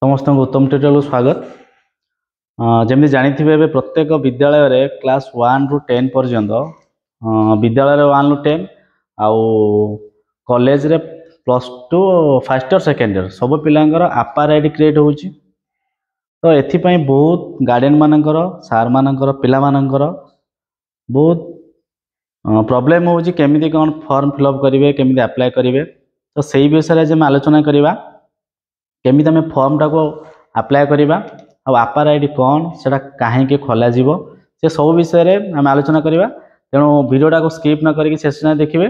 समस्त उत्तम ट्यूटोरियल को स्वागत। जमी जानी प्रत्येक विद्यालय रे क्लास 1 रु 10 पर्यंत विद्यालय 1 रु 10 आउ कॉलेज रे +2 फर्स्ट और सेकेंड ईयर सब पिलांकर आपार आईडी क्रिएट होउची। तो एथि बहुत गार्डियन मानकर सार मानकर पिला मानकर बहुत प्रॉब्लम होउची केमिति कोन फॉर्म फिलअप करिवे केमिति अप्लाई करिवे। तो सही विषय रे जे आलोचना करिवा केमिति आम फॉर्मटा को अप्लाई करवा आपार आईडी कौन से कहीं खोल से सब विषय में आम आलोचना करवा। तेणु वीडियोटा को स्किप न करके शेष जाए देखिए।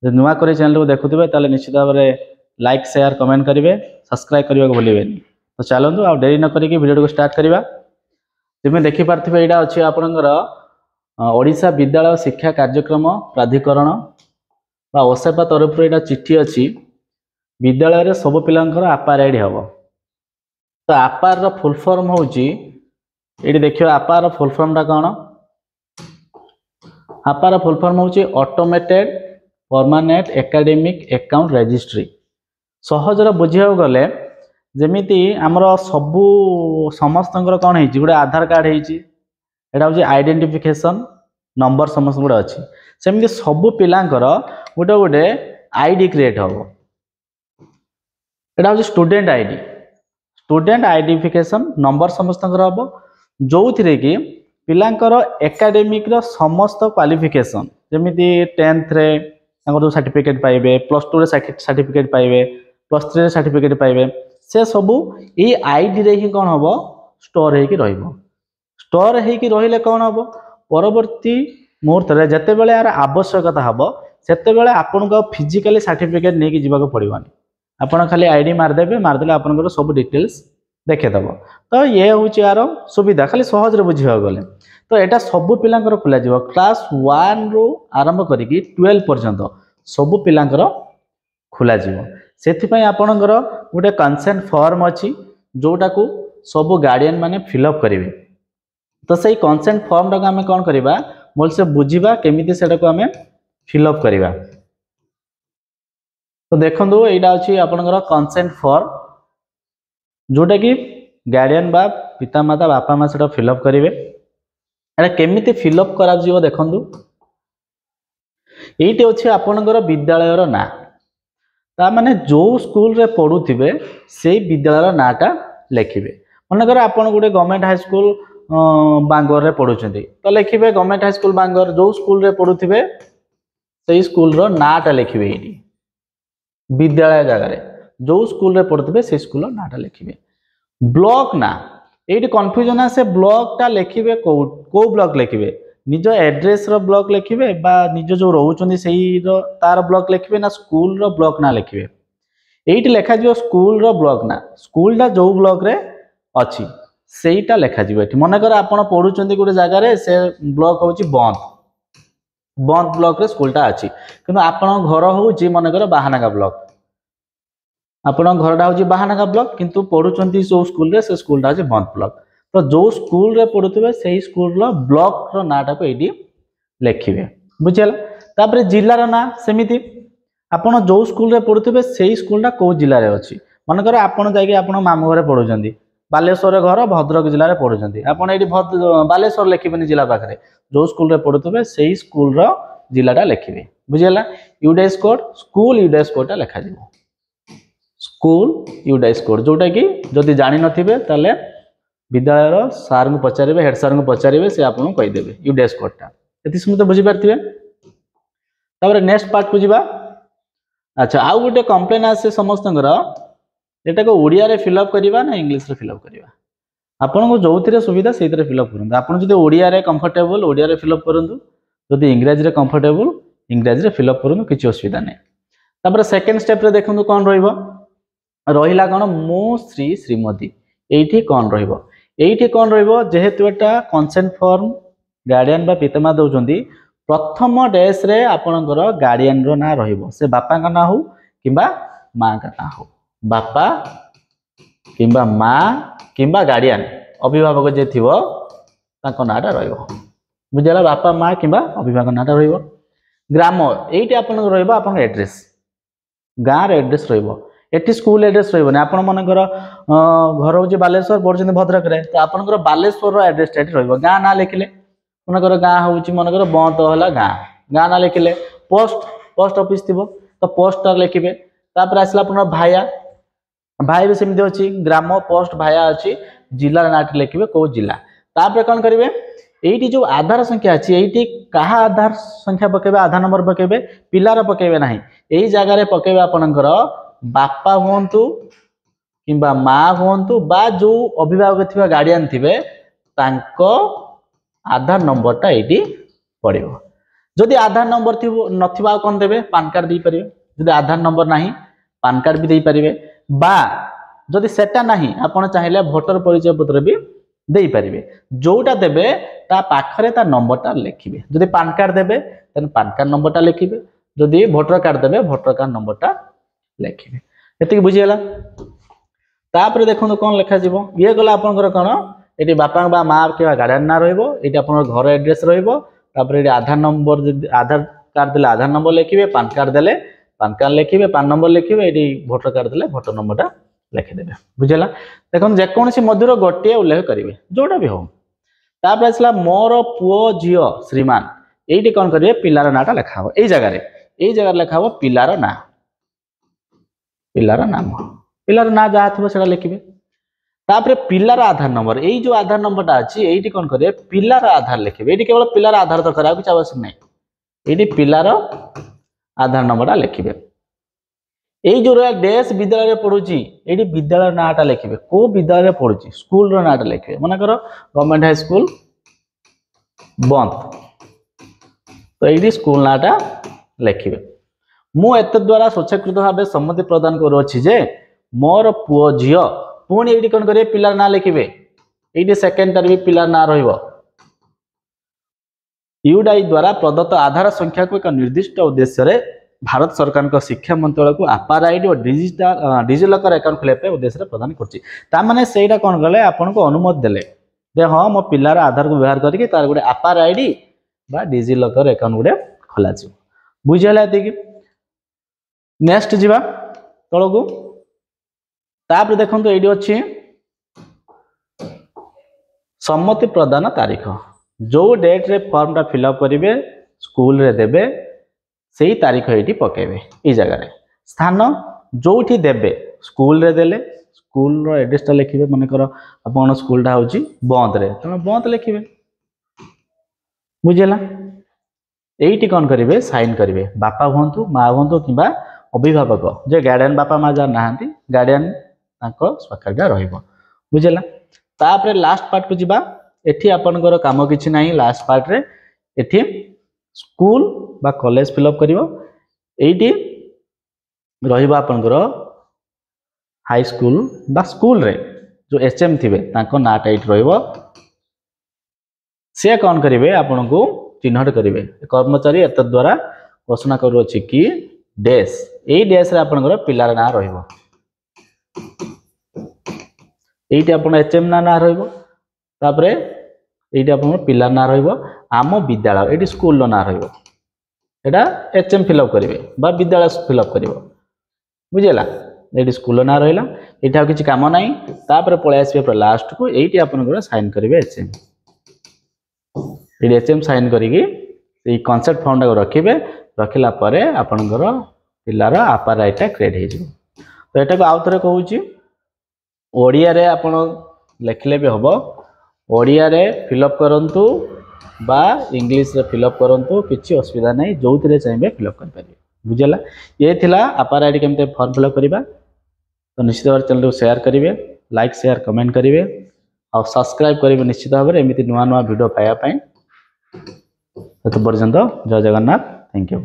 नुआ कर चैनल को देखुवे तो निश्चित भाव में लाइक शेयर कमेंट करेंगे सब्सक्राइब करने को भूलें। तो चलतु आ डेरी न करके वीडियो को स्टार्ट करवा। तुम देखिपे यहाँ अच्छे आपणकर ओडिशा विद्यालय शिक्षा कार्यक्रम प्राधिकरण ओसेपा तरफ यहाँ चिठी अच्छी विद्यालय रे सब पिलांकर आपार आईडी हम। तो आपार रो फुल फॉर्म होउची एडी देखियो आपार रो फुल फॉर्म टा कोन। आपार रो फुल फॉर्म होउची automated permanent academic account registry. सहज रे बुझियो गले जेमिति हमरो सबु समस्तंकर कोन हेची गोटे आधार कार्ड हेची एटा होची आइडेंटिफिकेशन नंबर समस्त गोटे अछि सेमिति सबु पिलांकर गोटे गोटे आईडी क्रिएट हो। एटा हूँ स्टूडेंट आइडेंटिफिकेशन नंबर समस्त हम जो थी कि पिलांकर एकेडमिक रो समस्त क्वालिफिकेशन जमीती 10th रे जो सर्टिफिकेट पाइबे +2 रे सर्टिफिकेट पाइबे +3 रे सर्टिफिकेट पाइबे से सबू ये आईडी रे ही कौन हम स्टोर होगी स्टोर होगी रहिले कौन हम परवर्ती मुहूर्त में जिते बड़े यार आवश्यकता हम सेते बेले आपन को फिजिकली सर्टिफिकेट नहीं जीवा पड़वानी आपन खाली आईडी मारदेवे मारदेले आपन सब डिटेल्स देखेदेव। तो ये हूँ यार सुविधा खाली सहज रे बुझा गले। तो यहाँ सबू पिलांकर खोल क्लास 1 रु आरंभ करिकी 12 पर्यंत सबू पिलांकर खोल से आपणकर गोटे कंसेंट फॉर्म अच्छी जोटा को सबू गार्डियन माने फिलअप करेंगे। तो सही कंसेंट फॉर्म टाक आम कौन करवा भलसे बुझा केमिति सेटा को आम फिलअप करवा। तो देखो यहाँ अच्छी आपणकर कंसेंट फॉर्म जोटा कि गार्डियन बा पितामाता बापा माँ से फिलअप करेंगे। एटा केमिति फिलअप करा जिवो देखो ये अच्छे आपणकर विद्यालय ना ता माने जो स्कूल रे पढ़ुथिबे से विद्यालय नाटा लिखिबे। मनकर आपन गोटे गवर्नमेंट हाई स्कूल बांगोर रे पढ़ुछंती तो लिखिबे गवर्नमेंट हाई स्कूल बांगोर जो स्कूल रे पढ़ुथिबे से स्कूल रो नाटा लिखिबे। एटी विद्यालय जगह जो स्कूल रे पढ़ुथिबे से स्कूल नाटा लिखिबे। ब्लॉक ना ये कन्फ्यूजन आसे ब्लॉक टा लिखिबे को ब्लॉक लिखिबे निज एड्रेस रो ब्लॉक लिखिबे बा निज जो रहउचंदी सेही रो तार ब्लॉक लिखिबे ना स्कूल रो ब्लॉक ना लिखिबे। एटी लेखा जिवो स्कूल रो ब्लॉक ना स्कूल टा जो ब्लॉक रे अछि सेहीटा लेखा जिवो। एटी मन कर आपण पढुचंदी गोटे जगह रे से ब्लॉक होउची बंद ब्लॉक रे स्कूलटा अछि किंतु आपण घर होउची मन कर बाहानगा ब्लॉक आपण घरटा होउची बाहानगा ब्लॉक किंतु पढुचंदी जो स्कूल रे से स्कूलटा अछि बंद ब्लॉक। तो जो स्कूल रे पढुतबे सेही स्कूल रो ब्लॉक रो नाटा को एडी लिखिबे बुझियला। तापर जिल्ला रो ना सेमिति आपण जो स्कूल रे पढुतबे सेही स्कूलटा को जिल्ला रे अछि मन कर आपण जाई के आपण मामू घरे पढुचंदी बालेश्वर घर भद्रक जिल्ला रे पढुचंदी आपण एडी बालेश्वर लिखिबेनी जिल्ला पाखरे जो स्कूल रे पढुतबे सेही स्कूल रो जिल्लाटा लिखिबे बुझियला। यूडाइस कोड स्कूल यूडाइस कोडटा लिखा जिवो स्कूल यूडाइस कोड जोटा कि जदि जानि नथिबे ताले विद्यालय सार को पचारे हेड सार को पचारे से आपको कहीदेवे यूडाइस कोडटा ये समझते बुझीपारे। तापर नेक्स्ट पार्ट को जीवा। अच्छा आउ गोटे कंप्लेन आसे समस्त एटा को ओडिया रे फिलअप करवा ना इंग्लिश रे फिलअप करवा आपन को जो थी सुविधा से फिलअप करते आपन जो ओडिया रे कंफर्टेबल ओडिया रे फिलअप करूँ जदि इंग्राजी रे कंफर्टेबल इंग्राजी रे फिलअप करूँ किसी असुविधा नहीं। तापर सेकेंड स्टेप रे देखो कौन रहिला कौन मो श्री श्रीमती एठी कौन रहिबो एठी कौन रहिबो जेहेतु एटा कंसेंट फॉर्म गार्डियन बा पितामा दउचंदी प्रथम डेस रे आपनकर गार्डियन रो ना रहिबो से बापा का ना हो किबा मां का ना हो बापा किबा मां किबा गार्डियन अभिभावक जे थिवो ताको नाटा रहिबो बुझला बापा मां किबा अभिभावक नाटा रहिबो। ग्राम एठी आपन रहिबो आपन एड्रेस गाँव एड्रेस रहिबो एटी स्कूल एड्रेस रही आपण मनकर घर हूँ बालेश्वर पढ़ुं भद्रक रे तो आपंकर बालेश्वर एड्रेस गाँ ना लिखिले मनकर गाँ हूँ मनकर बंतला गाँ गाँ ना लिखिले पोस्ट पोस्ट ऑफिस थी तो पोस्ट लिखिए तापर आसला अपन भाया भाई भी सेमती अच्छी ग्राम पोस्ट भाया अच्छी जिलार ना लिखिए कौ जिला तापर कौन करेंगे ये जो आधार संख्या अच्छी ये क्या आधार संख्या पकेबे आधार नंबर पकेबे पिलार पकेबे ना यही जगार पकेबे आपणकर बापा हूँ कि माँ हूँ बा जो अभिभावक थी गार्डियन थे आधार नंबरटा ये पड़ो जदि आधार नंबर थी ना कौन देवे पान कार्ड दे पारे जदि आधार नंबर ना पान कार्ड भी दे पारे बा जदि सेटा नहीं आपड़ चाहिए भोटर परिचय पत्र भी दे पारे जोटा देवे ता पाखरे ता नंबरटा लिखिए जदि पान कार्ड देवे तेन पान कार्ड नंबरटा लिखिए जदि भोटर कार्ड देवे भोटर कार्ड नंबरटा लिखिए ये बुझीगला तापर देखो कौन लिखा ये गला आपंकर कौन ये बापा बा माँ क्या गार्डियन ना रही घर एड्रेस रही आधार नंबर आधार कार्ड देले आधार नंबर लिखिए पान कार्ड देले पान कार्ड लिखिए पान नंबर लिखिए ये भोटर कार्ड देले भोटर नंबरटा लिखिदेवे बुझेगा देखो जेकोसी मध्य गोटे उल्लेख करेंगे जोटा भी हो तापर आसला मोर पुओ झील श्रीमान ये कौन करेंगे पिलार नाटा लिखा हो यही जगह लिखा हो पिलार ना पिलार नाम पिलार ना जहाँ थो से लिखिए तापर पिलार आधार नंबर यही जो आधार नंबरटा अच्छी ये कौन करेंगे पिलार आधार लिखिए ये केवल पिलार आधार दरकार आ आवश्यक नहीं ये पिलार आधार नंबरटा लिखिए यही जो देश विद्यालय पढ़ुची ये विद्यालय नाटा लिखिए कौ विद्यालय पढ़ुची स्कूल नाटा लिखिए मनकर गवर्नमेंट हाई स्कूल बंद तो ये स्कूल नाटा लिखिए मु एत द्वारा स्वच्छाकृत भाव सम्मति प्रदान करुचे मोर पुओ झील पुणी ये कौन करेंगे पिलार ना लिखिए ये सेकेंडरी भी पिलार ना यूडाई द्वारा प्रदत्त आधार संख्या को एक निर्दिष्ट उद्देश्य भारत सरकार को शिक्षा मंत्रालय को आपार आईडी और डिजिलकर अकाउंट खोलने उद्देश्य प्रदान कर कौन कले आपन को अनुमति देले दे हाँ मो पिलार आधार को व्यवहार करके तार गोटे आपार आईडी बा डिजिलकर अकाउंट गोटे खोल बुझीगला ये नेक्स्ट जीवा तल को तापर देखो ये अच्छी सम्मति प्रदान तारीख जो डेट रे फॉर्म टा फिलअप करेंगे स्कूल रे देबे से ही तारीख ये पकेबे ये जगह स्थान जो देवे स्कूल रे देले स्कूल रो एड्रेसटा लिखिए मनकर आप स्कूलटा हूँ बंद रे तेना बंद लिखिए बुझेगा यही कौन करेंगे साइन करेंगे बापा हूँ माँ हूँ कि अभिभावक जे गार्डियन बापा माँ जहाँ ना गार्डियन स्वाक्षर रुझेगा तापर लास्ट पार्ट को जीवा एठी आपनकर काम किछि नाही लास्ट पार्ट रे एठी स्कूल बा कॉलेज फिलअप करिवो एठी रहिबा आपनकर हाई स्कूल बा स्कूल रे जो एचएम थिबे तांको नाटा एठी रहिबो से कौन करेंगे आपन को चिन्हट करेंगे कर्मचारी एत द्वारा घोषणा करुच्ची कि डेस यही डेस रे आपनकर पिलार ना रहिबो एठी आपन एचएम ना रहिबो तापरे एठी आपन पिलार ना रहिबो आम विद्यालय एठी स्कूल लो ना रहिबो एटा एचएम फिलअप करेंगे बा विद्यालय फिलअप करिवो बुझेला एठी स्कूल ना रहिला एठी आ किछि काम नाही तापरे पळे आसीबे पर लास्ट को एठी आपनकर साइन करेंगे एचएम एचएम साइन करी कॉन्सेप्ट फॉर्म टाक रखिए रखिला परे आपनकर पिलार आपार राइटा क्रिएट हो तो एटा को आउ थरे कहूची ओडिया रे आपण लिखले भी हम ओडिया रे फिलअप करंतु बा इंग्लिश रे फिलअप करंतु किछि असुविधा नहीं जो थे चाहिए फिलअप कर पारे बुझेला ये थिला आपार आईडी केमते फॉर्म फिलअप करबा तो निश्चित भाव चैनल को शेयर करेंगे लाइक शेयर कमेंट करेंगे और सब्सक्राइब करेंगे निश्चित भाव में एमती नुआ नुआ वीडियो पाइबा तो पर्यंत जय जगन्नाथ थैंक यू।